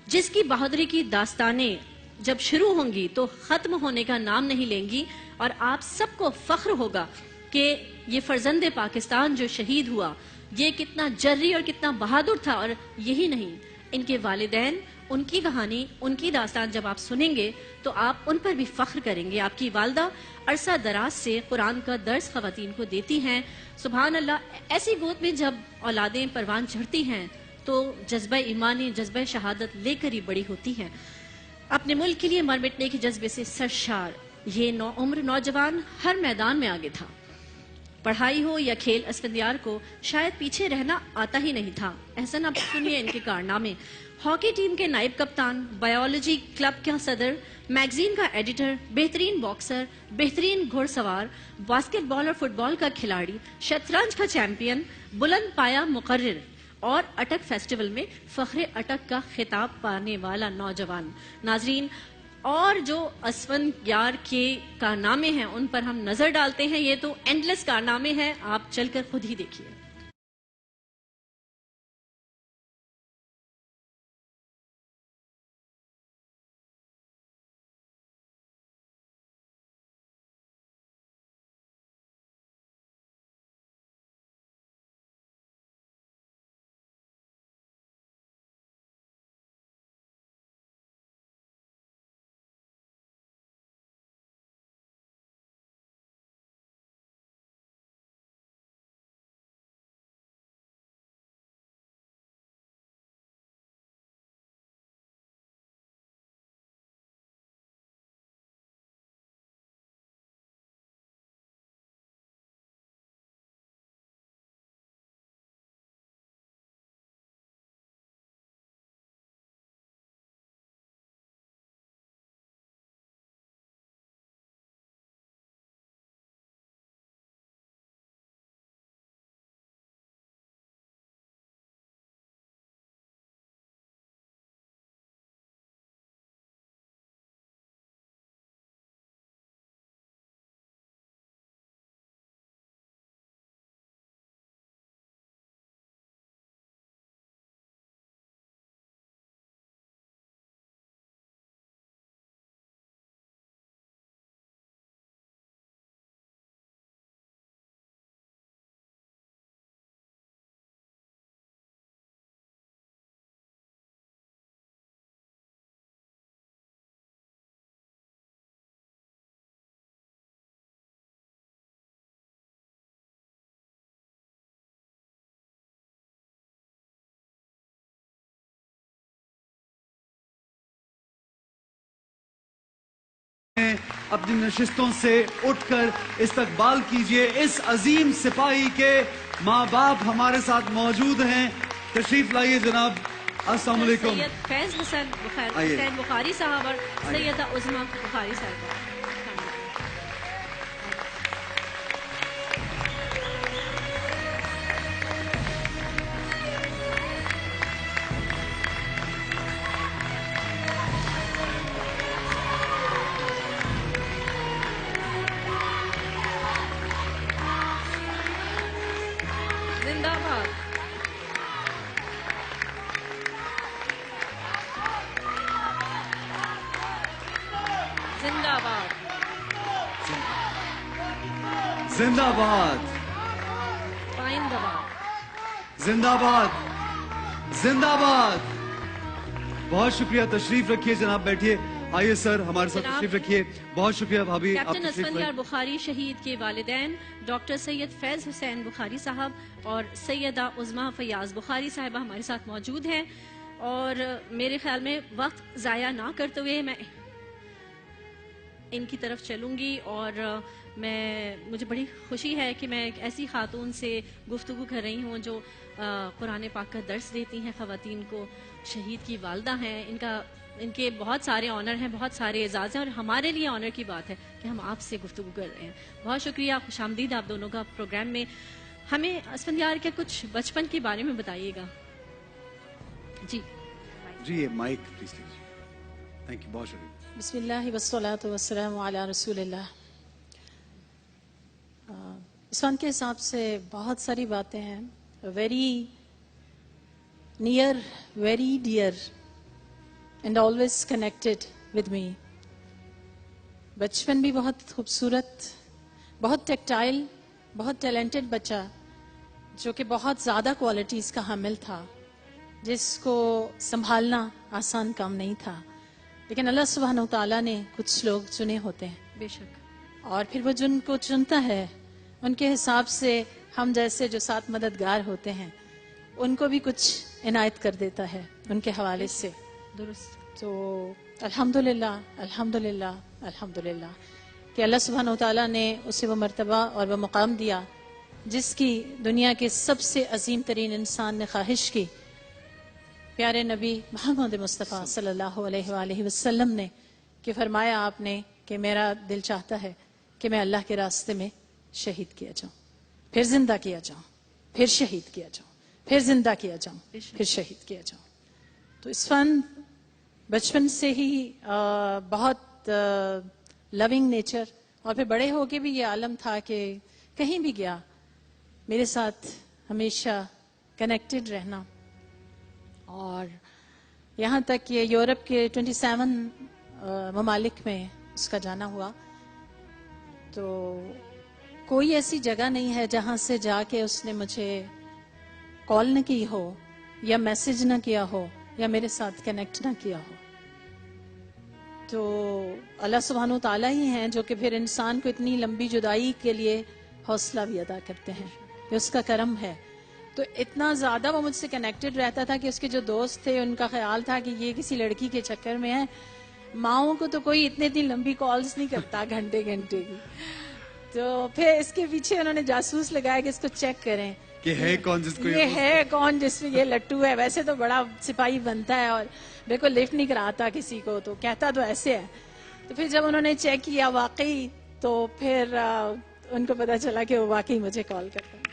جس کی بہادری کی داستانیں جب شروع ہوں گی تو ختم ہونے کا نام نہیں لیں گی، اور آپ سب کو فخر ہوگا کہ یہ فرزند پاکستان جو شہید ہوا یہ کتنا جری اور کتنا بہادر تھا۔ اور یہی نہیں، ان کے والدین، ان کی کہانی، ان کی داستان جب آپ سنیں گے تو آپ ان پر بھی فخر کریں گے۔ آپ کی والدہ عرصہ دراز سے قرآن کا درس خواتین کو دیتی ہیں، سبحان اللہ۔ ایسی گود میں جب اولادیں پروان چڑھتی ہیں تو جذبہ ایمانی، جذبہ شہادت لے کر ہی بڑی ہوتی ہیں۔ اپنے ملک کے لیے مر مٹنے کے جذبے سے سرشار یہ نوعمر نوجوان ہر میدان میں آگے تھا، پڑھائی ہو یا کھیل، اسفندیار کو شاید پیچھے رہنا آتا ہی نہیں تھا۔ احسن آپ سنیے ان کے کارنامے۔ ہاکی ٹیم کے نائب کپتان، بایولوجی کلب کا صدر، میگزین کا ایڈیٹر، بہترین باکسر، بہترین گھڑ سوار، باسکٹ بال اور فٹ بال کا کھلاڑی، شطرنج کا چیمپئن، بلند پایا مقرر اور اٹک فیسٹیول میں فخر اٹک کا خطاب پانے والا نوجوان۔ ناظرین، اور جو اسفندیار کے کارنامے ہیں ان پر ہم نظر ڈالتے ہیں، یہ تو اینڈلیس کارنامے ہیں، آپ چل کر خود ہی دیکھیے۔ اپنی نشستوں سے اٹھ کر استقبال کیجئے اس عظیم سپاہی کے۔ ماں باپ ہمارے ساتھ موجود ہیں، تشریف لائیے جناب۔ السلام علیکم۔ سید فیض حسین بخاری صاحب اور سیدہ عظمیٰ بخاری صاحب۔ زندہ باد۔ زندہ باد۔ زندہ باد۔ پائندہ باد۔ زندہ باد۔ زندہ باد۔ بہت شکریہ، تشریف رکھیے جناب، بیٹھیے۔ آئیے سر ہمارے ساتھ تشریف رکھیے۔ بہت شکریہ بھابھی، آپ کیپٹن تشریف اسفندیار لائیں۔ بخاری شہید کے والدین ڈاکٹر سید فیض حسین بخاری صاحب اور سیدہ عظمیٰ فیاض بخاری صاحبہ ہمارے ساتھ موجود ہیں، اور میرے خیال میں وقت ضائع نہ کرتے ہوئے میں ان کی طرف چلوں گی، اور مجھے بڑی خوشی ہے کہ میں ایک ایسی خاتون سے گفتگو کر رہی ہوں جو قرآن پاک کا درس دیتی ہیں خواتین کو، شہید کی والدہ ہیں۔ ان کے بہت سارے آنر ہیں، بہت سارے اعزاز ہیں، اور ہمارے لیے آنر کی بات ہے کہ ہم آپ سے گفتگو کر رہے ہیں۔ بہت شکریہ، خوش آمدید آپ دونوں کا پروگرام میں۔ ہمیں اسفندیار کے کچھ بچپن کے بارے میں بتائیے گا۔ جی جی یہ مائک پلیز لیجیے۔ تھینک یو، بہت شکریہ۔ بسم اللہ والصلاة والسلام علی رسول اللہ۔ اس فن کے حساب سے بہت ساری باتیں ہیں، very near, very dear, and always connected with me. بچپن بھی بہت خوبصورت, بہت ٹیکٹائل, بہت ٹیلنٹڈ بچہ جو کہ بہت زیادہ کوالٹیز کا حامل تھا, جس کو سنبھالنا آسان کام نہیں تھا. لیکن اللہ سبحانہ وتعالیٰ نے کچھ لوگ چنے ہوتے ہیں, بے شک, اور پھر وہ جن کو چنتا ہے ان کے حساب سے ہم جیسے جو ساتھ مددگار ہوتے ہیں ان کو بھی کچھ عنایت کر دیتا ہے ان کے حوالے سے. درست. تو الحمدللہ الحمدللہ الحمدللہ کہ اللہ سبحانہ وتعالیٰ نے اسے وہ مرتبہ اور وہ مقام دیا جس کی دنیا کے سب سے عظیم ترین انسان نے خواہش کی. پیارے نبی محمد مصطفیٰ صلی اللہ علیہ وآلہ وسلم نے کہ فرمایا آپ نے کہ میرا دل چاہتا ہے کہ میں اللہ کے راستے میں شہید کیا جاؤں, پھر زندہ کیا جاؤں, پھر شہید کیا جاؤں, پھر زندہ کیا جاؤں, پھر شہید کیا جاؤں. تو اس فن بچپن سے ہی بہت لونگ نیچر, اور پھر بڑے ہو کے بھی یہ عالم تھا کہ کہیں بھی گیا میرے ساتھ ہمیشہ کنیکٹڈ رہنا. اور یہاں تک کہ یورپ کے 27 ممالک میں اس کا جانا ہوا. تو کوئی ایسی جگہ نہیں ہے جہاں سے جا کے اس نے مجھے کال نہ کی ہو یا میسج نہ کیا ہو یا میرے ساتھ کنیکٹ نہ کیا ہو. تو اللہ سبحانہ و تعالیٰ ہی ہیں جو کہ پھر انسان کو اتنی لمبی جدائی کے لیے حوصلہ بھی ادا کرتے ہیں, یہ اس کا کرم ہے. تو اتنا زیادہ وہ مجھ سے کنیکٹڈ رہتا تھا کہ اس کے جو دوست تھے ان کا خیال تھا کہ یہ کسی لڑکی کے چکر میں ہے. ماؤں کو تو کوئی اتنی لمبی کالز نہیں کرتا گھنٹے گھنٹے کی. تو پھر اس کے پیچھے انہوں نے جاسوس لگایا کہ اس کو چیک کریں کہ ہے کون جس کو یہ ہے کون جس میں یہ لٹو ہے. ویسے تو بڑا سپاہی بنتا ہے اور بالکل لفٹ نہیں کراتا کسی کو, تو کہتا تو ایسے ہے. تو پھر جب انہوں نے چیک کیا واقعی, تو پھر ان کو پتا چلا کہ وہ واقعی مجھے کال کرتا ہے.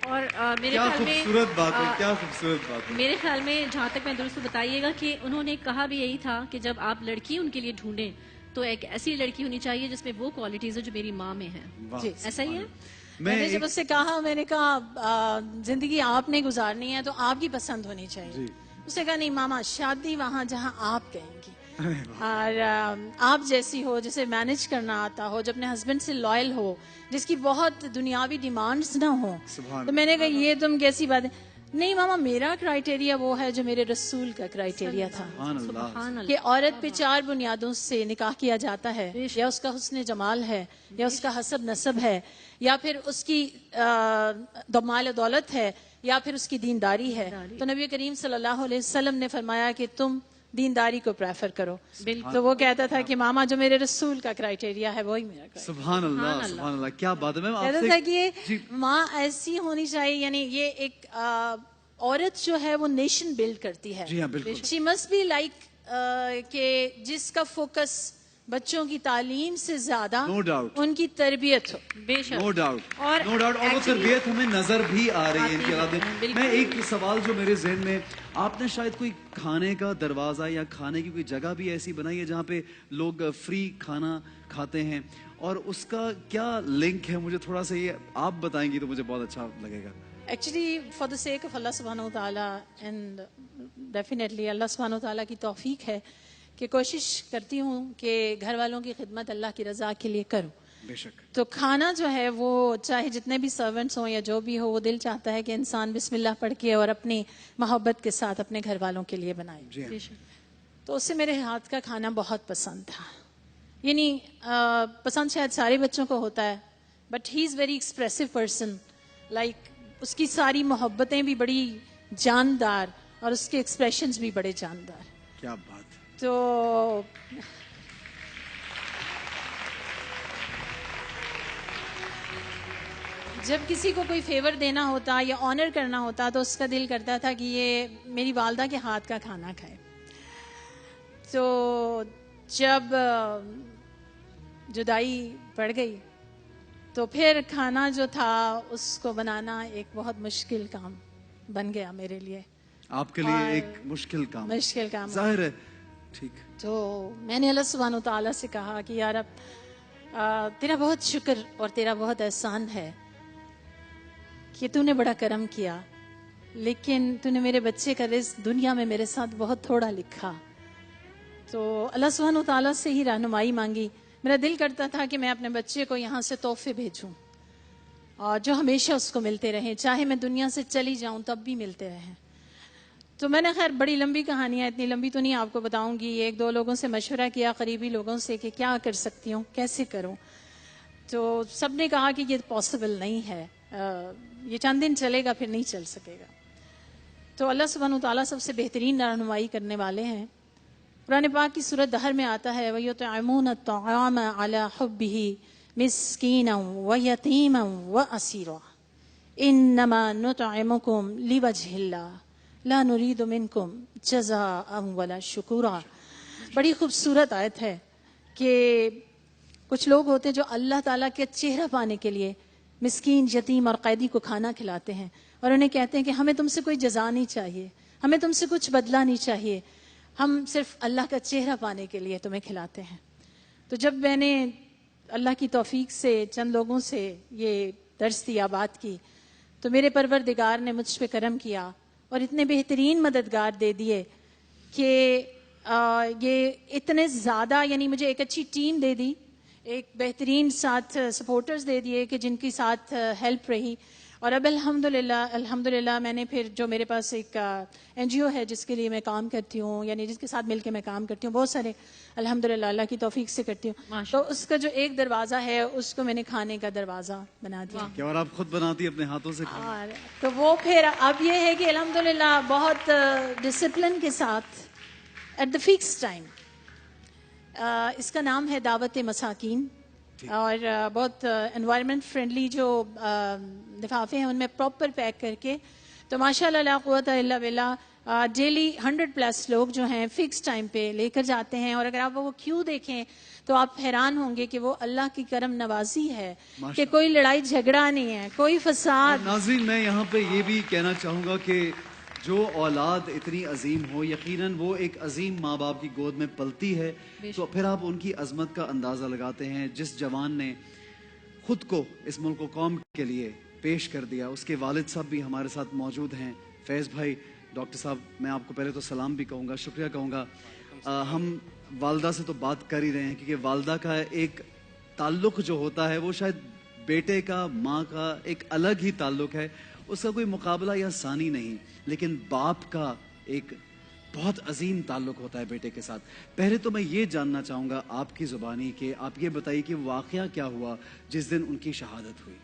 اور میرے کیا خیال میں خوبصورت بات ہے, کیا خوبصورت بات ہے. میرے خیال میں جہاں تک میں درست بتائیے گا کہ انہوں نے کہا بھی یہی تھا کہ جب آپ لڑکی ان کے لیے ڈھونڈیں تو ایک ایسی لڑکی ہونی چاہیے جس میں وہ کوالٹیز ہے جو میری ماں میں ہے. جی ایسا ہی ہے. میں نے جب اس سے کہا, میں نے کہا زندگی آپ نے گزارنی ہے تو آپ کی پسند ہونی چاہیے. اس نے کہا نہیں ماما, شادی وہاں جہاں آپ کہیں گی اور آپ جیسی ہو, جسے مینج کرنا آتا ہو, جو اپنے ہسبینڈ سے لائل ہو, جس کی بہت دنیاوی ڈیمانڈز نہ ہوں. تو میں نے کہا یہ تم کیسی بات ہے. نہیں ماما, میرا کرائیٹیریا وہ ہے جو میرے رسول کا کرائیٹیریا تھا کہ عورت پہ 4 بنیادوں سے نکاح کیا جاتا ہے, یا اس کا حسن جمال ہے, یا اس کا حسب نسب ہے, یا پھر اس کی مال و دولت ہے, یا پھر اس کی دینداری ہے. تو نبی کریم صلی اللہ علیہ وسلم نے فرمایا کہ تم دینداری کو پریفر کرو. تو وہ کہتا تھا کہ ماما جو میرے رسول کا کرائیٹیریا ہے وہی میرا کرائیٹیریا. سبحان اللہ, سبحان اللہ, کیا بات ہے. کہتا تھا کہ ماں ایسی ہونی چاہیے, یعنی یہ ایک عورت جو ہے وہ نیشن بلڈ کرتی ہے. شی مسٹ بی لائک کہ جس کا فوکس بچوں کی تعلیم سے زیادہ ان کی تربیت ہو. بے شک, نو ڈاؤٹ, اور وہ تربیت ہمیں نظر بھی آ رہی ہے ان کے علاوہ. میں ایک سوال جو میرے ذہن میں, آپ نے شاید کوئی کھانے کا دروازہ یا کھانے کی کوئی جگہ بھی ایسی بنائی ہے جہاں پہ لوگ فری کھانا کھاتے ہیں, اور اس کا کیا لنک ہے مجھے تھوڑا سا یہ آپ بتائیں گی تو مجھے بہت اچھا لگے گا. Actually for the sake of اللہ سبحانہ وتعالیٰ, اینڈ ڈیفینیٹلی اللہ سبحانہ وتعالیٰ کی توفیق ہے کہ کوشش کرتی ہوں کہ گھر والوں کی خدمت اللہ کی رضا کے لیے کروں. بے شک. تو کھانا جو ہے وہ چاہے جتنے بھی سرونٹس ہوں یا جو بھی ہو, وہ دل چاہتا ہے کہ انسان بسم اللہ پڑھ کے اور اپنی محبت کے ساتھ اپنے گھر والوں کے لیے بنائے. تو اس سے میرے ہاتھ کا کھانا بہت پسند تھا. یعنی پسند شاید سارے بچوں کو ہوتا ہے, but he is very expressive person. Like اس کی ساری محبتیں بھی بڑی جاندار اور اس کے ایکسپریشنز بھی بڑے جاندار. کیا بات. تو جب کسی کو کوئی فیور دینا ہوتا یا آنر کرنا ہوتا تو اس کا دل کرتا تھا کہ یہ میری والدہ کے ہاتھ کا کھانا کھائے. تو جب جدائی پڑ گئی تو پھر کھانا جو تھا اس کو بنانا ایک بہت مشکل کام بن گیا میرے لیے. آپ کے لیے ایک مشکل کام ظاہر ہے. ٹھیک. تو میں نے اللہ سبحانہ و تعالیٰ سے کہا کہ یا رب, تیرا بہت شکر اور تیرا بہت احسان ہے کہ تو نے بڑا کرم کیا, لیکن تو نے میرے بچے کا رزق دنیا میں میرے ساتھ بہت تھوڑا لکھا. تو اللہ سبحانہ و تعالیٰ سے ہی رہنمائی مانگی. میرا دل کرتا تھا کہ میں اپنے بچے کو یہاں سے تحفے بھیجوں اور جو ہمیشہ اس کو ملتے رہیں, چاہے میں دنیا سے چلی جاؤں تب بھی ملتے رہیں. تو میں نے خیر بڑی لمبی کہانی ہے, اتنی لمبی تو نہیں آپ کو بتاؤں گی. ایک دو لوگوں سے مشورہ کیا, قریبی لوگوں سے, کہ کیا کر سکتی ہوں, کیسے کروں. تو سب نے کہا کہ یہ پاسبل نہیں ہے, یہ چند دن چلے گا پھر نہیں چل سکے گا. تو اللہ سبحانہ وتعالیٰ سب سے بہترین رہنمائی کرنے والے ہیں. قرآن پاک کی سورۃ دہر میں آتا ہے وَيُطْعِمُونَ الطَّعَامَ عَلَى حُبِّهِ مِسْكِينًا وَيَتِيمًا وَأَسِيرًا إِنَّمَا نُطْعِمُكُمْ لِوَجْهِ اللَّهِ لَا نُرِيدُ مِنكُمْ جَزَاءً وَلَا شُكُورًا. بڑی خوبصورت آیت ہے کہ کچھ لوگ ہوتے ہیں جو اللہ تعالیٰ کے چہرہ پانے کے لیے مسکین, یتیم اور قیدی کو کھانا کھلاتے ہیں اور انہیں کہتے ہیں کہ ہمیں تم سے کوئی جزا نہیں چاہیے, ہمیں تم سے کچھ بدلہ نہیں چاہیے, ہم صرف اللہ کا چہرہ پانے کے لیے تمہیں کھلاتے ہیں. تو جب میں نے اللہ کی توفیق سے چند لوگوں سے یہ درس دیا, بات کی, تو میرے پروردگار نے مجھ پہ کرم کیا اور اتنے بہترین مددگار دے دیے کہ یہ اتنے زیادہ, یعنی مجھے ایک اچھی ٹیم دے دی, ایک بہترین ساتھ سپورٹرز دے دیے کہ جن کی ساتھ ہیلپ رہی. اور اب الحمدللہ میں نے پھر جو میرے پاس ایک NGO ہے جس کے لیے میں کام کرتی ہوں, یعنی جس کے ساتھ مل کے میں کام کرتی ہوں, بہت سارے الحمدللہ اللہ کی توفیق سے کرتی ہوں. تو اس کا جو ایک دروازہ ہے اس کو میں نے کھانے کا دروازہ بنا دیا. کیا اور آپ خود بناتی اپنے ہاتھوں سے کھانا؟ اور تو وہ پھر اب یہ ہے کہ الحمدللہ بہت ڈسپلن کے ساتھ ایٹ دا فکس ٹائم. اس کا نام ہے دعوت مساکین, اور بہت انوائرمنٹ فرینڈلی جو لفافے ہیں ان میں پراپر پیک کر کے, تو ماشاء اللہ لا قوت الا باللہ ڈیلی 100+ لوگ جو ہیں فکس ٹائم پہ لے کر جاتے ہیں. اور اگر آپ وہ کیوں دیکھیں تو آپ حیران ہوں گے کہ وہ اللہ کی کرم نوازی ہے کہ کوئی لڑائی جھگڑا نہیں ہے, کوئی فساد. ناظرین میں یہاں پہ یہ بھی کہنا چاہوں گا کہ جو اولاد اتنی عظیم ہو, یقیناً وہ ایک عظیم ماں باپ کی گود میں پلتی ہے, تو پھر آپ ان کی عظمت کا اندازہ لگاتے ہیں. جس جوان نے خود کو اس ملک و قوم کے لیے پیش کر دیا, اس کے والد صاحب بھی ہمارے ساتھ موجود ہیں, فیض بھائی. ڈاکٹر صاحب میں آپ کو پہلے تو سلام بھی کہوں گا, شکریہ کہوں گا. ہم والدہ سے تو بات کر ہی رہے ہیں کیونکہ والدہ کا ایک تعلق جو ہوتا ہے وہ شاید بیٹے کا ماں کا ایک الگ ہی تعلق ہے, اس کا کوئی مقابلہ یا ثانی نہیں. لیکن باپ کا ایک بہت عظیم تعلق ہوتا ہے بیٹے کے ساتھ. پہلے تو میں یہ جاننا چاہوں گا آپ کی زبانی کہ آپ یہ بتائیے کہ واقعہ کیا ہوا جس دن ان کی شہادت ہوئی.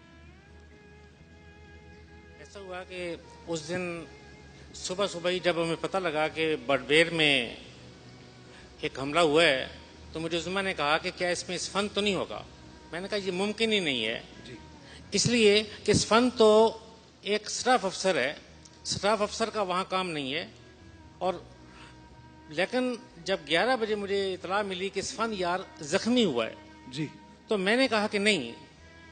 ایسا ہوا کہ اس دن صبح ہی جب ہمیں پتہ لگا کہ بڑبیر میں ایک حملہ ہوا ہے, تو مجھے عظمیٰ نے کہا کہ کیا اس میں اسفند تو نہیں ہوگا. میں نے کہا یہ ممکن ہی نہیں ہے, اس لیے کہ اسفند تو ایک اسٹاف افسر ہے, اسٹاف افسر کا وہاں کام نہیں ہے. اور لیکن جب 11 بجے مجھے اطلاع ملی کہ اسفند یار زخمی ہوا ہے, جی, تو میں نے کہا کہ نہیں,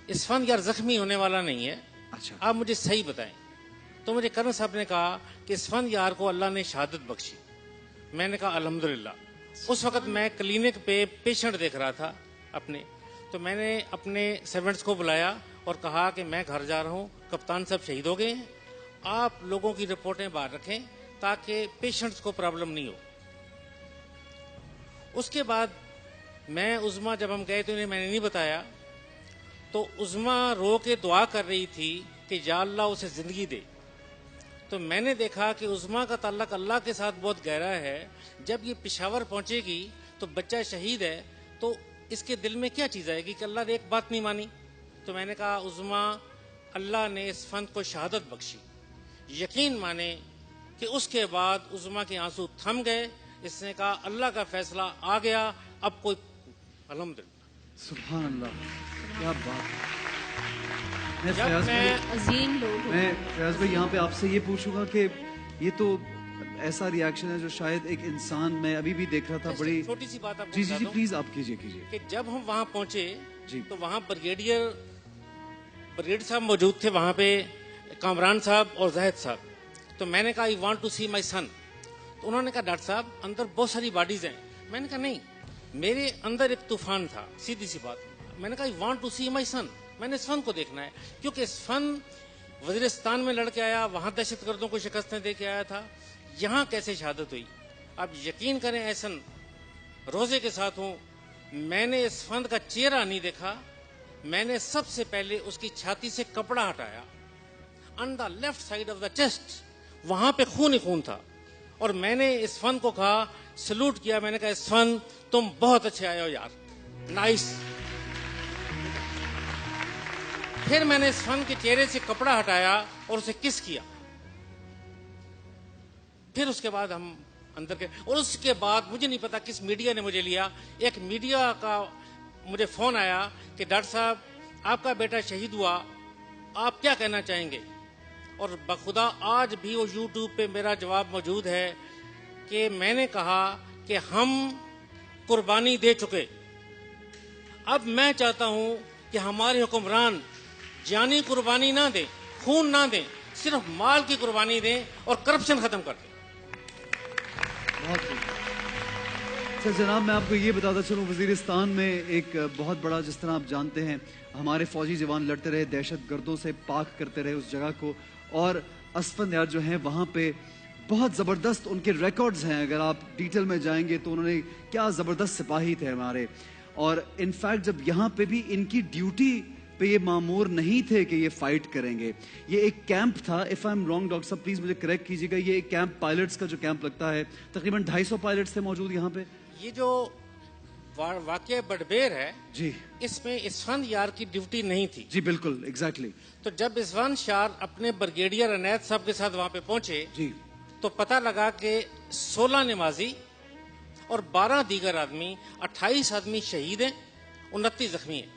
اسفند یار زخمی ہونے والا نہیں ہے, اچھا آپ مجھے صحیح بتائیں. تو مجھے کرن صاحب نے کہا کہ اسفند یار کو اللہ نے شہادت بخشی. میں نے کہا الحمدللہ. اس وقت میں کلینک پہ پیشنٹ دیکھ رہا تھا اپنے, تو میں نے اپنے سرونٹس کو بلایا اور کہا کہ میں گھر جا رہا ہوں, کپتان صاحب شہید ہو گئے ہیں, آپ لوگوں کی رپورٹیں باہر رکھیں تاکہ پیشنٹس کو پرابلم نہیں ہو. اس کے بعد میں عظمیٰ جب ہم گئے تو انہیں میں نے نہیں بتایا, تو عظمیٰ رو کے دعا کر رہی تھی کہ یا اللہ اسے زندگی دے. تو میں نے دیکھا کہ عظمیٰ کا تعلق اللہ کے ساتھ بہت گہرا ہے. جب یہ پشاور پہنچے گی تو بچہ شہید ہے, تو اس کے دل میں کیا چیز آئے گی کہ اللہ نے ایک بات نہیں مانی. تو میں نے کہا عظمیٰ اللہ نے اس فن کو شہادت بخشی. یقین مانے کہ اس کے بعد عظمیٰ کے آنسو تھم گئے. اس نے کہا اللہ کا فیصلہ آ گیا, اب کوئی الحمدللہ. سبحان اللہ, کیا بات ہے. عظیم لوگ میں فیاض بھائی یہاں پہ آپ سے یہ پوچھوں گا کہ یہ تو ایسا ریاکشن ہے جو شاید ایک انسان, میں ابھی بھی دیکھ رہا تھا, بڑی چھوٹی سی بات آپ کو جی بتا جی دوں پلیز آپ کیجئے کہ جب ہم وہاں پہنچے جی تو وہاں بریگیڈیئر صاحب موجود تھے, وہاں پہ کامران صاحب اور زاہد صاحب. تو میں نے کہا آئی وانٹ ٹو سی مائی سن. تو انہوں نے کہا ڈاکٹر صاحب اندر بہت ساری باڈیز ہیں. میں نے کہا نہیں, میرے اندر ایک طوفان تھا, سیدھی سی بات. میں نے کہا آئی وانٹ ٹو سی مائی سن, میں نے اس فن کو دیکھنا ہے, کیونکہ اس فن وزیرستان میں لڑ کے آیا, وہاں دہشت گردوں کو شکستیں دے کے آیا تھا, یہاں کیسے شہادت ہوئی. آپ یقین کریں احسن روزے کے ساتھ ہوں. میں نے اس فن کا چہرہ نہیں دیکھا. میں نے سب سے پہلے اس کی چھاتی سے کپڑا ہٹایا. On the left side of the chest وہاں پہ خون ہی خون تھا. اور میں نے اس فن کو کہا, سلوٹ کیا. میں نے کہا اس فن تم بہت اچھے آئے ہو یار, نائس. پھر میں نے اس فن کے چہرے سے کپڑا ہٹایا اور اسے کس کیا. پھر اس کے بعد ہم اندر کے, اور اس کے بعد مجھے نہیں پتا کس میڈیا نے مجھے لیا. ایک میڈیا کا مجھے فون آیا کہ ڈاکٹر صاحب آپ کا بیٹا شہید ہوا, آپ کیا کہنا چاہیں گے. اور بخدا آج بھی وہ یوٹیوب پہ میرا جواب موجود ہے کہ میں نے کہا کہ ہم قربانی دے چکے. اب میں چاہتا ہوں کہ ہمارے حکمران جانی قربانی نہ دیں, خون نہ دیں, صرف مال کی قربانی دیں اور کرپشن ختم کر دیں. سر جناب, میں آپ کو یہ بتاتا چلوں, وزیرستان میں ایک بہت بڑا, جس طرح آپ جانتے ہیں, ہمارے فوجی جوان لڑتے رہے, دہشت گردوں سے پاک کرتے رہے اس جگہ کو, اور اسفندیار جو ہیں وہاں پہ بہت زبردست ان کے ریکارڈز ہیں. اگر آپ ڈیٹیل میں جائیں گے تو انہوں نے کیا زبردست سپاہی تھے ہمارے. اور انفیکٹ جب یہاں پہ بھی ان کی ڈیوٹی پہ یہ مامور نہیں تھے کہ یہ فائٹ کریں گے, یہ ایک کیمپ تھا. If I am wrong doctor صاحب پلیز مجھے کریکٹ کیجیے گا. یہ ایک کیمپ, پائلٹس کا جو کیمپ لگتا ہے, تقریباً 250 پائلٹس تھے موجود یہاں پہ. یہ جو واقعہ بڈبیر ہے جی, اس میں اسفند یار کی ڈیوٹی نہیں تھی. جی بالکل, ایگزیکٹلی. تو جب اسفند یار اپنے برگیڈیئر عنایت صاحب کے ساتھ وہاں پہ پہنچے جی, تو پتہ لگا کہ 16 نمازی اور 12 دیگر آدمی, 28 آدمی شہید ہیں, 29 زخمی ہیں.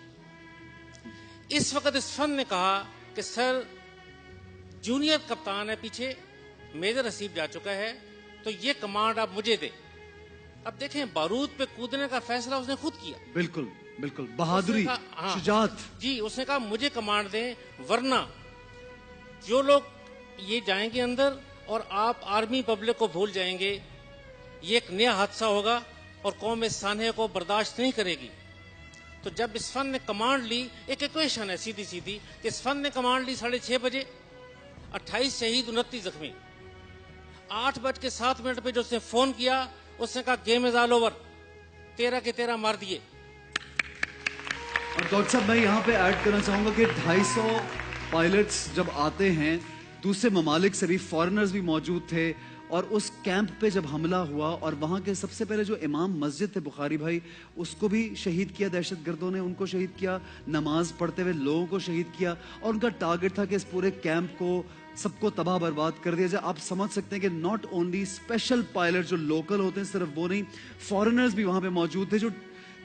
اس وقت اسفند نے کہا کہ سر جونیئر کپتان ہے پیچھے, میجر حسیب جا چکا ہے, تو یہ کمانڈ آپ مجھے دیں. اب دیکھیں, بارود پہ کودنے کا فیصلہ اس نے خود کیا. بالکل بالکل, بہادری, اس نے کہا, ہاں, شجاعت. جی, اس نے کہا مجھے کمانڈ دیں, ورنہ جو لوگ یہ جائیں گے اندر اور آپ آرمی پبلک کو بھول جائیں گے, یہ ایک نیا حادثہ ہوگا اور قوم اس سانحے کو برداشت نہیں کرے گی. تو جب اسفند نے کمانڈ لی, ایک ایکویشن ہے سیدھی سیدھی, کہ اسفند نے کمانڈ لی 6:30 بجے, 28 شہید 29 زخمی. 8:07 پہ جو اس نے فون کیا, اس نے کہا گیم از آل اوور, 13 کے 13 مار دیے. اور ڈاکٹر صاحب میں یہاں پہ ایڈ کرنا چاہوں گا کہ 250 پائلٹس جب آتے ہیں دوسرے ممالک سے بھی, فارنرز بھی موجود تھے, اور اس کیمپ پہ جب حملہ ہوا اور وہاں کے سب سے پہلے جو امام مسجد تھے بخاری بھائی, اس کو بھی شہید کیا دہشت گردوں نے, ان کو شہید کیا, نماز پڑھتے ہوئے لوگوں کو شہید کیا, اور ان کا ٹارگٹ تھا کہ اس پورے کیمپ کو, سب کو تباہ برباد کر دیا جائے. آپ سمجھ سکتے ہیں کہ ناٹ اونلی اسپیشل پائلٹ جو لوکل ہوتے ہیں, صرف وہ نہیں, فارنرز بھی وہاں پہ موجود تھے, جو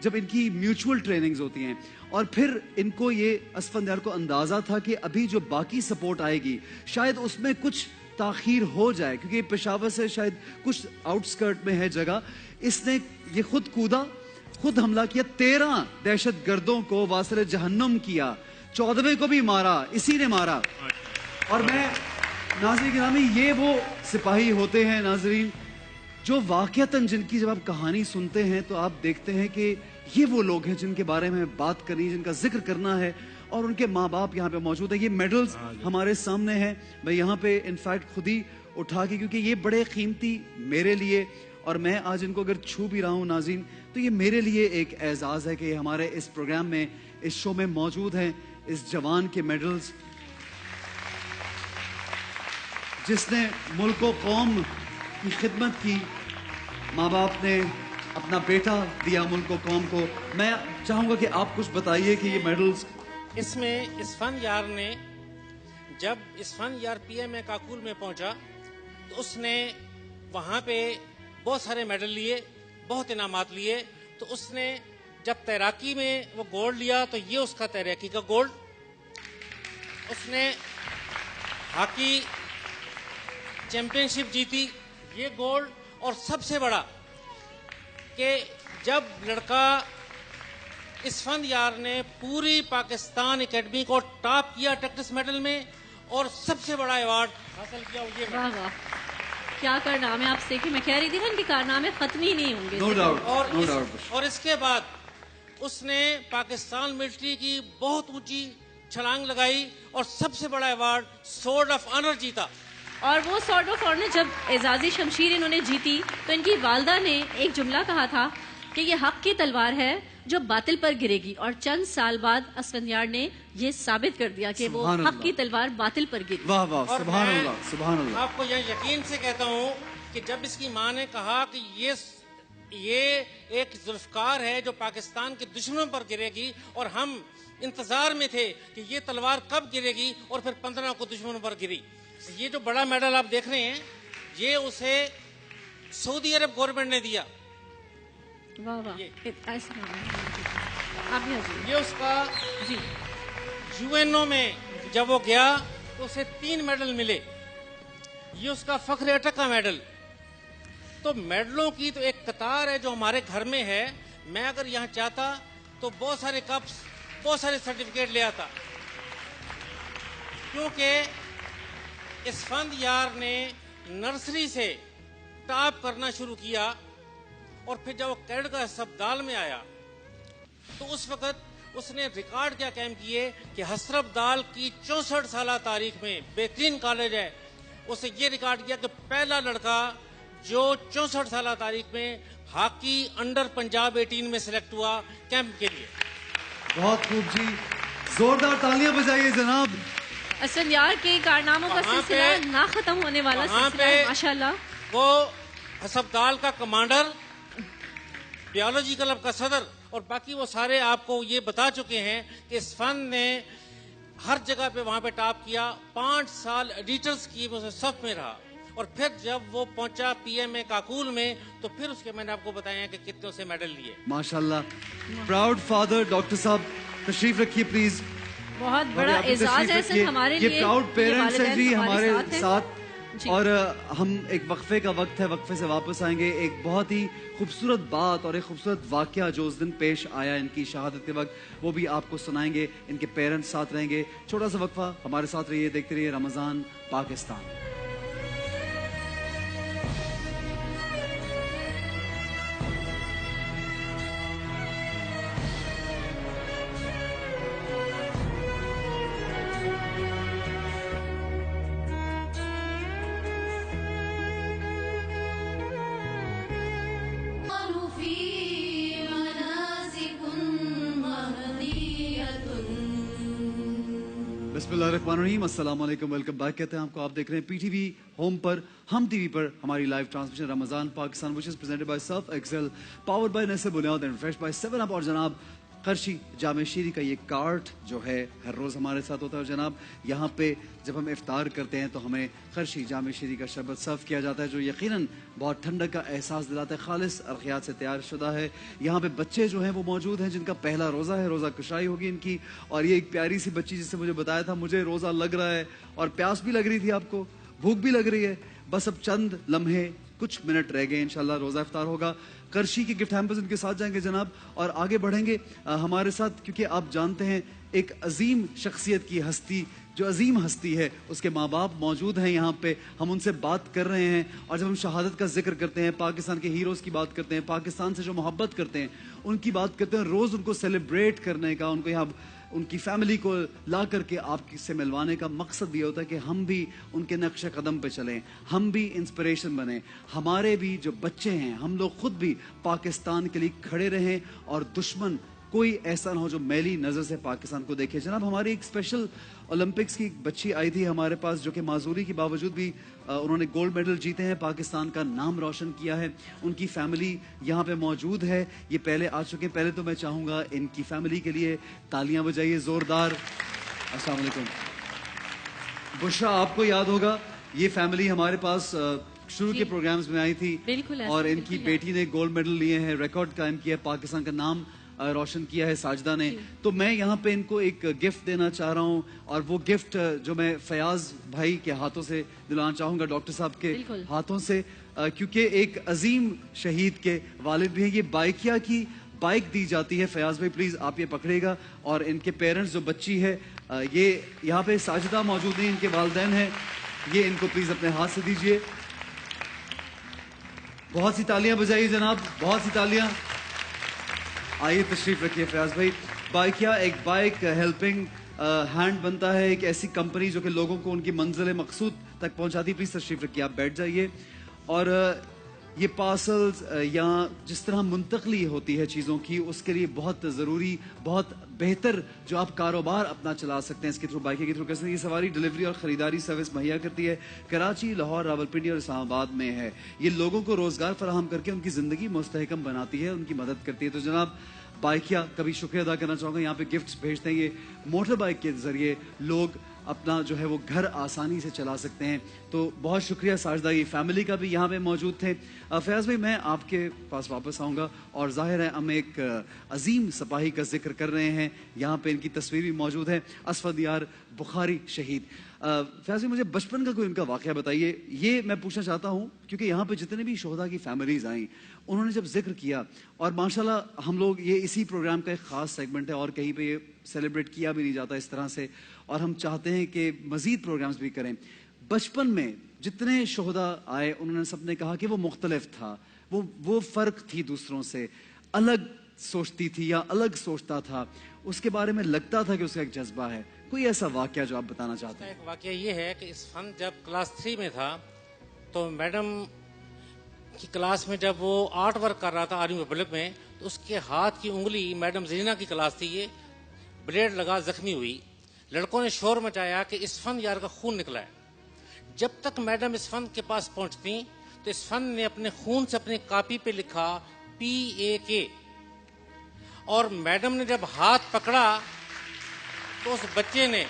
جب ان کی میوچول ٹریننگز ہوتی ہیں. اور پھر ان کو یہ اسفندیار کو اندازہ تھا کہ ابھی جو باقی سپورٹ آئے گی شاید اس میں کچھ تاخیر ہو جائے, کیونکہ پشاور سے شاید کچھ آؤٹ سکرٹ میں ہے جگہ. اس نے یہ خود کودا, خود حملہ کیا, 13 دہشت گردوں کو واصل جہنم کیا, 14ویں کو بھی مارا, اسی نے مارا. اور میں ناظرین گرامی, یہ وہ سپاہی ہوتے ہیں ناظرین جو واقعتاً, جن کی جب آپ کہانی سنتے ہیں تو آپ دیکھتے ہیں کہ یہ وہ لوگ ہیں جن کے بارے میں بات کرنی, جن کا ذکر کرنا ہے, اور ان کے ماں باپ یہاں پہ موجود ہیں. یہ میڈلز ہمارے سامنے ہیں, میں یہاں پہ انفیکٹ خود ہی اٹھا کے, کیونکہ یہ بڑے قیمتی میرے لیے, اور میں آج ان کو اگر چھو بھی رہا ہوں ناظرین, تو یہ میرے لیے ایک اعزاز ہے کہ یہ ہمارے اس پروگرام میں, اس شو میں موجود ہیں. اس جوان کے میڈلز جس نے ملک و قوم کی خدمت کی, ماں باپ نے اپنا بیٹا دیا ملک و قوم کو. میں چاہوں گا کہ آپ کچھ بتائیے کہ یہ میڈلز. اس میں اسفند یار نے, جب اسفند یار پی ایم اے کاکول میں پہنچا تو اس نے وہاں پہ بہت سارے میڈل لیے, بہت انعامات لیے. تو اس نے جب تیراکی میں وہ گولڈ لیا تو یہ اس کا تیراکی کا گولڈ. اس نے ہاکی چیمپئن شپ جیتی, یہ گولڈ. اور سب سے بڑا کہ جب لڑکا اسفند یار نے پوری پاکستان اکیڈمی کو ٹاپ کیا ٹیکٹس میڈل میں, اور سب سے بڑا ایوارڈ حاصل کیا, وہ یہ. واہ واہ, کیا کارنامے آپ سے, کہ میں کہہ رہی تھی نا ان کے کارنامے ختم ہی نہیں ہوں گے. No doubt. اور اس کے بعد اس نے پاکستان ملٹری کی بہت اونچی چھلانگ لگائی اور سب سے بڑا ایوارڈ سورڈ آف آنر جیتا. اور وہ سورڈ آف آنر جب اعزازی شمشیر انہوں نے جیتی تو ان کی والدہ نے ایک جملہ کہا تھا کہ یہ حق کی تلوار ہے جو باطل پر گرے گی، اور چند سال بعد اسفندیار نے یہ ثابت کر دیا کہ وہ حق کی تلوار باطل پر گری. واہ واہ، سبحان اللہ، سبحان اللہ. آپ کو یہ یقین سے کہتا ہوں کہ جب اس کی ماں نے کہا کہ یہ ایک ذوالفقار ہے جو پاکستان کے دشمنوں پر گرے گی، اور ہم انتظار میں تھے کہ یہ تلوار کب گرے گی، اور پھر 15 کو دشمنوں پر گری. یہ جو بڑا میڈل آپ دیکھ رہے ہیں یہ اسے سعودی عرب گورنمنٹ نے دیا. واہ واہ، ایسا آپ بھی حضور. یہ اس کا جی UN میں جب وہ گیا تو اسے 3 میڈل ملے. یہ اس کا فخر اٹک کا میڈل. تو میڈلوں کی تو ایک قطار ہے جو ہمارے گھر میں ہے. میں اگر یہاں چاہتا تو بہت سارے کپس، بہت سارے سرٹیفکیٹ لے آتا، کیونکہ اسفندیار نے نرسری سے ٹاپ کرنا شروع کیا، اور پھر جب وہ کیڈٹ کا ہسپتال میں آیا تو اس وقت اس نے ریکارڈ کیا قائم کیے کہ ہسپتال کی 64 سالہ تاریخ میں بہترین کالج ہے. اسے یہ ریکارڈ کیا کہ پہلا لڑکا جو 64 سالہ تاریخ میں ہاکی انڈر پنجاب 18 میں سلیکٹ ہوا کیمپ کے لیے. بہت خوب جی، زوردار تالیاں بجائیے جناب. اسفندیار کے کارناموں کا سلسلہ نہ ختم ہونے والا سلسلہ ہے ماشاءاللہ. وہ ہسپتال کا کمانڈر، بیالوجی کلب کا صدر، اور باقی وہ سارے آپ کو یہ بتا چکے ہیں کہ اسفند نے ہر جگہ پہ وہاں پہ ٹاپ کیا. 5 سال ایڈیٹرز کی صف میں رہا، اور پھر جب وہ پہنچا PMA کاکول میں تو پھر اس کے میں نے آپ کو بتایا کہ کتنے سے میڈل لیے. ماشاءاللہ. پراؤڈ فادر ڈاکٹر صاحب تشریف رکھیے پلیز. بہت بڑا اعزاز ہے سر ہمارے لیے. یہ پراؤڈ پیرنٹس ہیں جی ہمارے ساتھ. جی. اور ہم ایک وقفے کا وقت ہے، وقفے سے واپس آئیں گے. ایک بہت ہی خوبصورت بات اور ایک خوبصورت واقعہ جو اس دن پیش آیا ان کی شہادت کے وقت، وہ بھی آپ کو سنائیں گے. ان کے پیرنٹس ساتھ رہیں گے. چھوٹا سا وقفہ، ہمارے ساتھ رہیے، دیکھتے رہیے رمضان پاکستان. بسم اللہ الرحمن الرحیم. السلام علیکم، ویلکم بیک کہتے ہیں آپ کو. آپ دیکھ رہے ہیں PTV ہوم پر، ہم TV پر ہماری live transmission Ramzan Pakistan which is presented by Surf Excel, powered by Nestle بنیاد and refreshed by 7 Up. اور جناب قرشی جامع شیری کا یہ کارٹ جو ہے ہر روز ہمارے ساتھ ہوتا ہے. اور جناب یہاں پہ جب ہم افطار کرتے ہیں تو ہمیں قرشی جامع شیری کا شربت سرو کیا جاتا ہے جو یقیناً بہت ٹھنڈک کا احساس دلاتا ہے. خالص ارخیات سے تیار شدہ ہے. یہاں پہ بچے جو ہیں وہ موجود ہیں جن کا پہلا روزہ ہے، روزہ کشائی ہوگی ان کی. اور یہ ایک پیاری سی بچی جس سے مجھے بتایا تھا مجھے روزہ لگ رہا ہے اور پیاس بھی لگ رہی تھی، آپ کو بھوک بھی لگ رہی ہے، بس اب چند لمحے کچھ منٹ رہ گئے، انشاءاللہ روزہ افطار ہوگا. قرشی کے گفٹ ہیمپرز ان کے ساتھ جائیں گے جناب اور آگے بڑھیں گے ہمارے ساتھ، کیونکہ آپ جانتے ہیں ایک عظیم شخصیت کی ہستی، جو عظیم ہستی ہے اس کے ماں باپ موجود ہیں یہاں پہ. ہم ان سے بات کر رہے ہیں اور جب ہم شہادت کا ذکر کرتے ہیں، پاکستان کے ہیروز کی بات کرتے ہیں، پاکستان سے جو محبت کرتے ہیں ان کی بات کرتے ہیں، روز ان کو سیلیبریٹ کرنے کا، ان کو یہاں ان کی فیملی کو لا کر کے آپ سے ملوانے کا مقصد یہ ہوتا ہے کہ ہم بھی ان کے نقش قدم پہ چلیں، ہم بھی انسپریشن بنیں. ہمارے بھی جو بچے ہیں، ہم لوگ خود بھی پاکستان کے لیے کھڑے رہیں اور دشمن کوئی ایسا نہ ہو جو میلی نظر سے پاکستان کو دیکھے. جناب ہماری ایک اسپیشل اولمپکس کی بچی آئی تھی ہمارے پاس جو کہ معذوری کے باوجود بھی انہوں نے گولڈ میڈل جیتے ہیں، پاکستان کا نام روشن کیا ہے. ان کی فیملی یہاں پہ موجود ہے، یہ پہلے آ چکے ہیں. پہلے تو میں چاہوں گا ان کی فیملی کے لیے تالیاں بجائیے زوردار. السلام علیکم. بشرا آپ کو یاد ہوگا یہ فیملی ہمارے پاس شروع کے پروگرامز میں آئی تھی اور ان کی بیٹی نے گولڈ میڈل لیے ہیں، ریکارڈ قائم کیا ہے، پاکستان کا نام روشن کیا ہے ساجدہ نے. تو میں یہاں پہ ان کو ایک گفٹ دینا چاہ رہا ہوں اور وہ گفٹ جو میں فیاض بھائی کے ہاتھوں سے دلانا چاہوں گا، ڈاکٹر صاحب کے ہاتھوں سے، کیونکہ ایک عظیم شہید کے والد بھی ہیں. یہ بائکیا کی بائک دی جاتی ہے. فیاض بھائی پلیز آپ یہ پکڑے گا. اور ان کے پیرنٹس جو بچی ہے یہ یہاں پہ ساجدہ موجود ہیں، ان کے والدین ہیں، یہ ان کو پلیز اپنے ہاتھ سے دیجئے. بہت سی تالیاں بجائیے جناب، بہت سی تالیاں. آئیے تشریف رکھیے فیاض بھائی. بائکیا ایک بائک ہیلپنگ ہینڈ بنتا ہے، ایک ایسی کمپنی جو کہ لوگوں کو ان کی منزل مقصود تک پہنچاتی. پلیز تشریف رکھیے، آپ بیٹھ جائیے. اور یہ پارسلز یا جس طرح منتقلی ہوتی ہے چیزوں کی، اس کے لیے بہت ضروری، بہت بہتر جو آپ کاروبار اپنا چلا سکتے ہیں اس کے تھرو، بائکیں کے تھرو کر سکتے ہیں. یہ سواری ڈلیوری اور خریداری سروس مہیا کرتی ہے. کراچی، لاہور، راولپنڈی اور اسلام آباد میں ہے. یہ لوگوں کو روزگار فراہم کر کے ان کی زندگی مستحکم بناتی ہے، ان کی مدد کرتی ہے. تو جناب بائکیا کا بھی شکریہ ادا کرنا چاہوں گا. یہاں پہ گفٹس بھیجتے ہیں. یہ موٹر بائک کے ذریعے لوگ اپنا جو ہے وہ گھر آسانی سے چلا سکتے ہیں. تو بہت شکریہ. ساجدہ کی فیملی کا بھی یہاں پہ موجود تھے. فیاض بھائی میں آپ کے پاس واپس آؤں گا، اور ظاہر ہے ہم ایک عظیم سپاہی کا ذکر کر رہے ہیں. یہاں پہ ان کی تصویر بھی موجود ہے، اسفد یار بخاری شہید. فیاض بھائی مجھے بچپن کا کوئی ان کا واقعہ بتائیے. یہ میں پوچھنا چاہتا ہوں کیونکہ یہاں پہ جتنے بھی شہداء کی فیملیز آئیں انہوں نے جب ذکر کیا، اور ماشاءاللہ ہم لوگ یہ اسی پروگرام کا ایک خاص سیگمنٹ ہے اور کہیں پہ یہ سیلیبریٹ کیا بھی نہیں جاتا اس طرح سے، اور ہم چاہتے ہیں کہ مزید پروگرامز بھی کریں. بچپن میں جتنے شہداء آئے انہوں نے سب نے کہا کہ وہ مختلف تھا، وہ فرق تھی دوسروں سے، الگ سوچتی تھی یا الگ سوچتا تھا، اس کے بارے میں لگتا تھا کہ اس کا ایک جذبہ ہے. کوئی ایسا واقعہ جو آپ بتانا چاہتے ہیں؟ ایک واقعہ یہ ہے کہ اس فن جب کلاس 3 میں تھا تو میڈم کی کلاس میں جب وہ آرٹ ورک کر رہا تھا آرمی پبلک میں، تو اس کے ہاتھ کی انگلی، میڈم زرینا کی کلاس تھی، یہ بلیڈ لگا زخمی ہوئی. لڑکوں نے شور مچایا کہ اس فن یار کا خون نکلا ہے. جب تک میڈم اس فن کے پاس پہنچتی تو اس فن نے اپنے خون سے اپنی کاپی پہ لکھا PAK، اور میڈم نے جب ہاتھ پکڑا تو اس بچے نے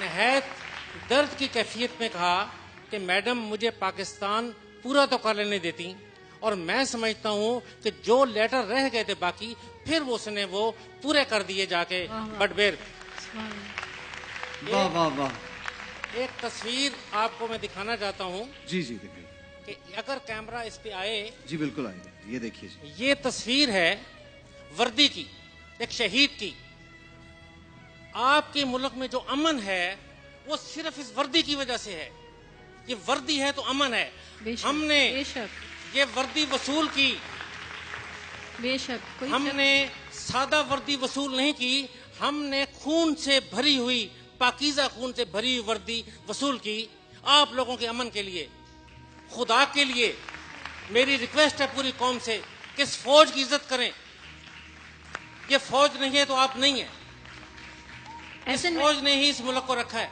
نہایت درد کی کیفیت میں کہا کہ میڈم مجھے پاکستان پورا تو کر لینے دیتی، اور میں سمجھتا ہوں کہ جو لیٹر رہ گئے تھے باقی پھر اس نے وہ پورے کر دیے جا کے بٹبیر. واہ واہ واہ. ایک تصویر آپ کو میں دکھانا چاہتا ہوں جی جی دیکھیے. کہ اگر کیمرہ اس پہ آئے. جی بالکل آئے گا. یہ دیکھیے جی. یہ تصویر ہے وردی کی، ایک شہید کی. آپ کے ملک میں جو امن ہے وہ صرف اس وردی کی وجہ سے ہے. یہ وردی ہے تو امن ہے. ہم نے یہ وردی وصول کی، بے شک ہم نے سادہ وردی وصول نہیں کی، ہم نے خون سے بھری ہوئی، پاکیزہ خون سے بھری ہوئی وردی وصول کی آپ لوگوں کے امن کے لیے. خدا کے لیے میری ریکویسٹ ہے پوری قوم سے کہ اس فوج کی عزت کریں. یہ فوج نہیں ہے تو آپ نہیں ہیں. اس فوج نے ہی اس ملک کو رکھا ہے.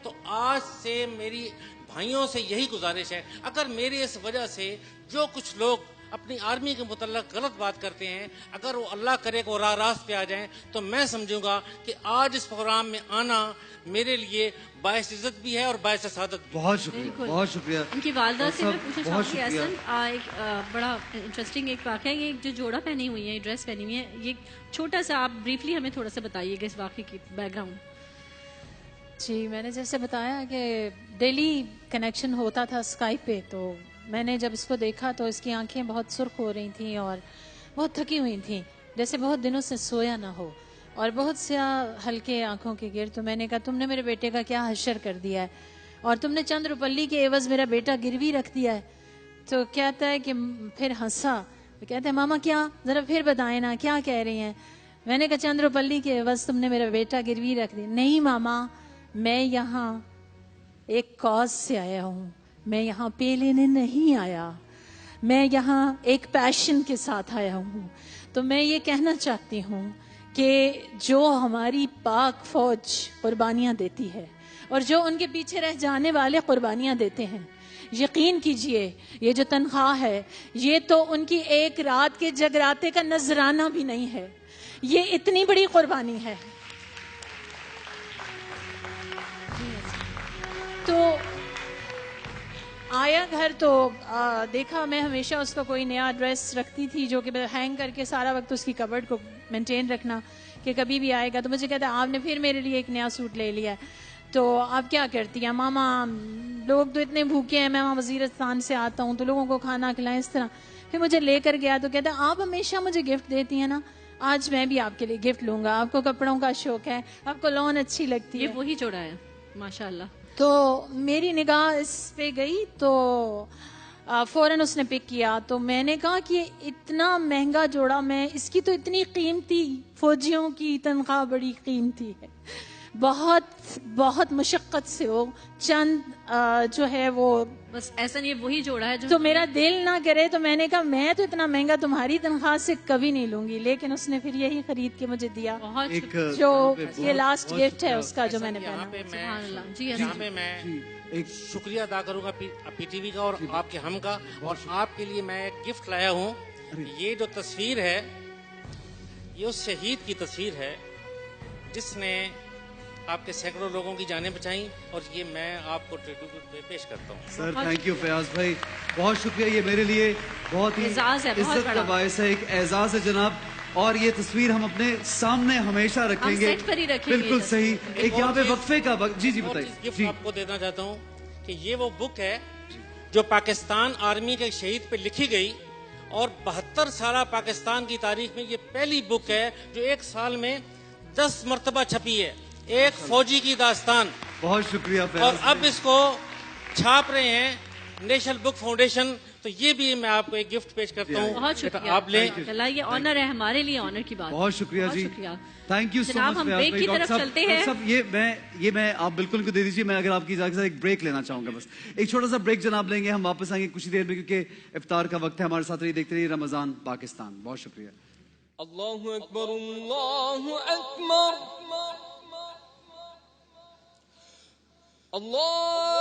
تو آج سے میری بھائیوں سے یہی گزارش ہے، اگر میری اس وجہ سے جو کچھ لوگ اپنی آرمی کے متعلق غلط بات کرتے ہیں، اگر وہ اللہ کرے کہ وہ راہ راست پہ آ جائیں، تو میں سمجھوں گا کہ آج اس پروگرام میں آنا میرے لیے باعث عزت بھی ہے اور باعث سعادت بھی. بہت شکریہ. بہت شکریہ. ان کی والدہ سے میں پوچھنا چاہوں گی. شکریہ. ایک بڑا انٹرسٹنگ ایک واقعہ ہے. یہ جو جوڑا پہنی ہوئی ہے، ڈریس پہنی ہوئی ہے، یہ چھوٹا سا آپ بریفلی ہمیں تھوڑا سا بتائیے گا اس واقعے کی بیک گراؤنڈ. جی میں نے جیسے بتایا کہ ڈیلی کنیکشن ہوتا تھا اسکائپ پہ، تو میں نے جب اس کو دیکھا تو اس کی آنکھیں بہت سرخ ہو رہی تھیں اور بہت تھکی ہوئی تھیں، جیسے بہت دنوں سے سویا نہ ہو، اور بہت سیاہ ہلکے آنکھوں کے گر. تو میں نے کہا تم نے میرے بیٹے کا کیا حشر کر دیا ہے، اور تم نے چند روپلی کے عوض میرا بیٹا گروی رکھ دیا ہے. تو کہتا ہے کہ پھر ہنسا، کہتے ہیں ماما کیا، ذرا پھر بتائیں نا کیا کہہ رہی ہیں. میں نے کہا چند روپلی کے عوض تم نے میرا بیٹا گروی رکھ دیا. نہیں ماما، میں یہاں ایک کاز سے آیا ہوں، میں یہاں پے لینے نہیں آیا، میں یہاں ایک پیشن کے ساتھ آیا ہوں. تو میں یہ کہنا چاہتی ہوں کہ جو ہماری پاک فوج قربانیاں دیتی ہے اور جو ان کے پیچھے رہ جانے والے قربانیاں دیتے ہیں، یقین کیجئے یہ جو تنخواہ ہے یہ تو ان کی ایک رات کے جگراتے کا نذرانہ بھی نہیں ہے، یہ اتنی بڑی قربانی ہے. تو آیا گھر تو دیکھا، میں ہمیشہ اس کا کوئی نیا ڈریس رکھتی تھی جو کہ ہینگ کر کے سارا وقت اس کی کبرڈ کو مینٹین رکھنا کہ کبھی بھی آئے گا. تو مجھے کہتا ہے آپ نے پھر میرے لیے ایک نیا سوٹ لے لیا. تو آپ کیا کرتی ہیں ماما، لوگ تو اتنے بھوکے ہیں، میں وہاں وزیرستان سے آتا ہوں تو لوگوں کو کھانا کھلائیں اس طرح. پھر مجھے لے کر گیا تو کہتا ہے آپ ہمیشہ مجھے گفٹ دیتی ہیں نا، آج میں بھی آپ کے لیے گفٹ لوں گا. آپ کو کپڑوں کا شوق ہے، آپ کو لون اچھی لگتی ہے. یہ وہی جوڑا ہے ماشاء اللہ. تو میری نگاہ اس پہ گئی تو فوراً اس نے پک کیا. تو میں نے کہا کہ اتنا مہنگا جوڑا، میں اس کی تو اتنی قیمتی، فوجیوں کی تنخواہ بڑی قیمتی ہے، بہت بہت مشقت سے وہ چند جو ہے وہ بس ایسا نہیں وہی جوڑا ہے جو تو میرا دل نہ کرے تو میں نے کہا میں تو اتنا مہنگا تمہاری تنخواہ سے کبھی نہیں لوں گی، لیکن اس نے پھر یہی خرید کے مجھے دیا بہت ایک جو یہ لاسٹ گفٹ ہے اس کا جو میں نے یہاں پہنا۔ پہ میں سبحان اللہ جی یہاں پہ میں ایک شکریہ ادا کروں گا پی ٹی وی کا اور آپ کے ہم کا، اور آپ کے لیے میں ایک گفٹ لایا ہوں۔ یہ جو تصویر ہے یہ اس شہید کی تصویر ہے جس نے آپ کے سینکڑوں لوگوں کی جانیں بچائیں، اور یہ میں آپ کو ٹریبیوٹ میں پیش کرتا ہوں۔ سر تھینک یو فیاض بھائی، بہت شکریہ، یہ میرے لیے بہت ہی اعزاز ہے، بہت عزت کا بڑا۔ باعث ہے، ایک اعزاز ہے جناب، اور یہ تصویر ہم اپنے سامنے ہمیشہ رکھیں گے۔ سیٹ پر ہی رکھیں گے بالکل یہ صحیح۔ ایک یہاں پہ اور وقفے کا وقت، جی اور بتائیے۔ گفٹ جی آپ کو دینا چاہتا ہوں کہ یہ وہ بک ہے جو پاکستان آرمی کے شہید پہ لکھی گئی، اور 72 سالہ پاکستان کی تاریخ میں یہ پہلی بک ہے جو ایک سال میں 10 مرتبہ چھپی ہے، ایک فوجی کی داستان۔ بہت شکریہ اور فیاض اب بھائی۔ اس کو چھاپ رہے ہیں نیشنل بک فاؤنڈیشن، تو یہ بھی میں آپ کو ایک گفٹ پیش کرتا ہوں، بہت شکریہ آپ لیں۔ اللہ، یہ آنر ہے ہمارے لیے، آنر کی بات۔ بہت شکریہ جی، تھینک یو سو جناب مچ ہم فیاض بریک بھائی۔ کی ڈاکٹر طرف صاحب، چلتے ہیں۔ ڈاکٹر صاحب یہ میں آپ بالکل ان کو دے دیجیے، میں اگر آپ کی اجازت سے ایک بریک لینا چاہوں گا، بس ایک چھوٹا سا بریک جناب لیں گے، ہم واپس آئیں گے کچھ دیر میں کیونکہ افطار کا وقت ہے۔ ہمارے ساتھ رہیے، دیکھتے رہیے رمضان پاکستان۔ بہت شکریہ۔ اللہ اکبر، اللہ اکبر، اللہ